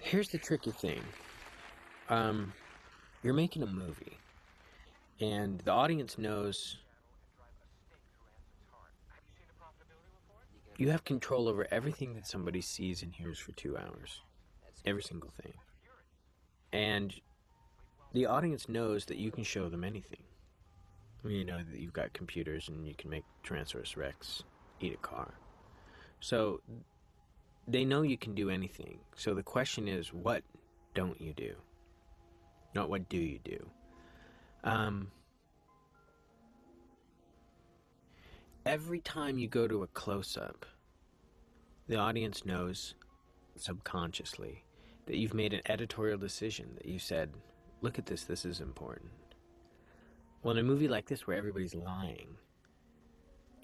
Here's the tricky thing. Um, you're making a movie, and the audience knows you have control over everything that somebody sees and hears for 2 hours. Every single thing. And the audience knows that you can show them anything. You know that you've got computers and you can make Tyrannosaurus Rex eat a car. So they know you can do anything. So the question is, what don't you do? Not what do you do? Um, every time you go to a close-up, the audience knows subconsciously that you've made an editorial decision, that you said, look at this is important. Well, in a movie like this where everybody's lying,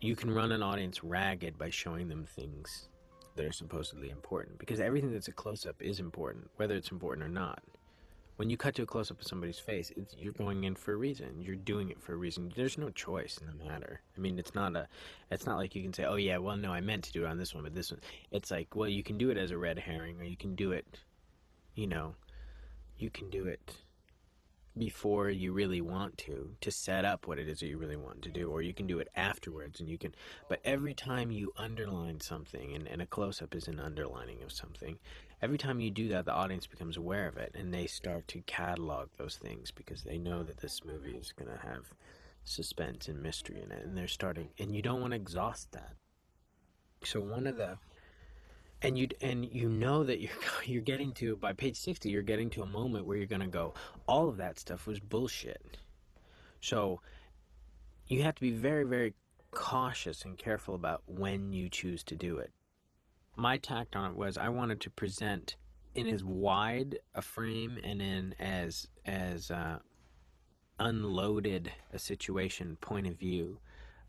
you can run an audience ragged by showing them things that are supposedly important, because everything that's a close-up is important, whether it's important or not. When you cut to a close-up of somebody's face, you're going in for a reason. You're doing it for a reason. There's no choice in the matter. I mean, it's not like you can say, oh yeah, well no, I meant to do it on this one, but this one. It's like, well, you can do it as a red herring, or you can do it, you know, you can do it before you really want to set up what it is that you really want to do, or you can do it afterwards, and you can. But every time you underline something, and a close-up is an underlining of something, every time you do that, the audience becomes aware of it, and they start to catalog those things because they know that this movie is going to have suspense and mystery in it, and they're starting, and you don't want to exhaust that. So one of the you know that you're getting to, by page 60, you're getting to a moment where you're going to go, all of that stuff was bullshit. So you have to be very, very cautious and careful about when you choose to do it. My tact on it was I wanted to present in as wide a frame and in as unloaded a situation point of view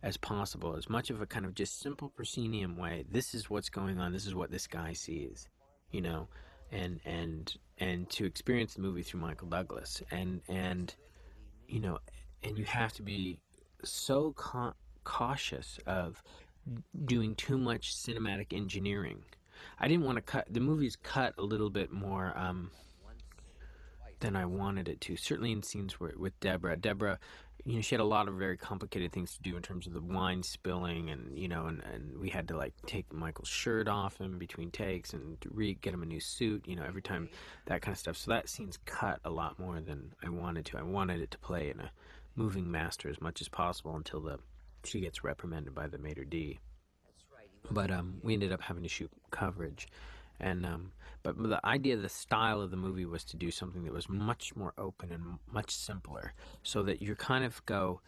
as possible, as much of a kind of just simple proscenium way. This is what's going on. This is what this guy sees, you know, and to experience the movie through Michael Douglas, and you know, and you have to be so cautious of doing too much cinematic engineering. I didn't want to cut the movie's cut a little bit more than I wanted it to. Certainly in scenes where, with Deborah. Deborah, you know, she had a lot of very complicated things to do in terms of the wine spilling, and you know, and we had to like take Michael's shirt off him between takes and get him a new suit. You know, every time, that kind of stuff. So that scene's cut a lot more than I wanted to. I wanted it to play in a moving master as much as possible until she gets reprimanded by the maitre d'. But we ended up having to shoot coverage, and but the idea, the style of the movie was to do something that was much more open and much simpler, so that you kind of go,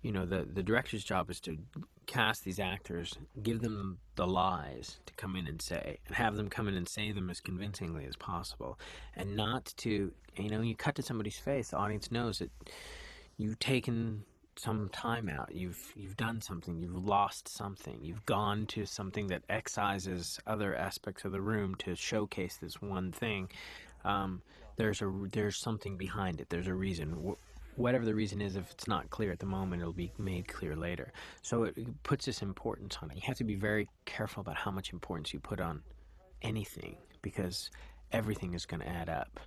you know, the director's job is to cast these actors, give them the lies to come in and say, and have them come in and say them as convincingly as possible, and not to, you know, you cut to somebody's face, the audience knows that you've taken some time out, you've done something, you've lost something, you've gone to something that excises other aspects of the room to showcase this one thing. There's something behind it. There's a reason. Whatever the reason is, if it's not clear at the moment, it'll be made clear later. So it puts this importance on it. You have to be very careful about how much importance you put on anything, because everything is going to add up.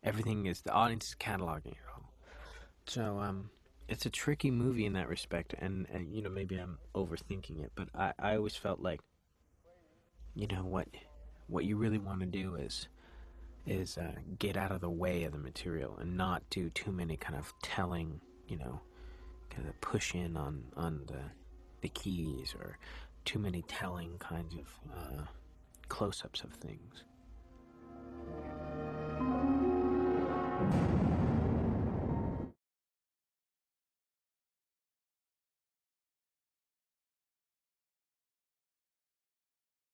Everything is, the audience is cataloging it all. So it's a tricky movie in that respect, and you know, maybe I'm overthinking it, but I always felt like, you know, what you really want to do is get out of the way of the material and not do too many kind of telling, you know, kind of push in on the keys, or too many telling kinds of close-ups of things.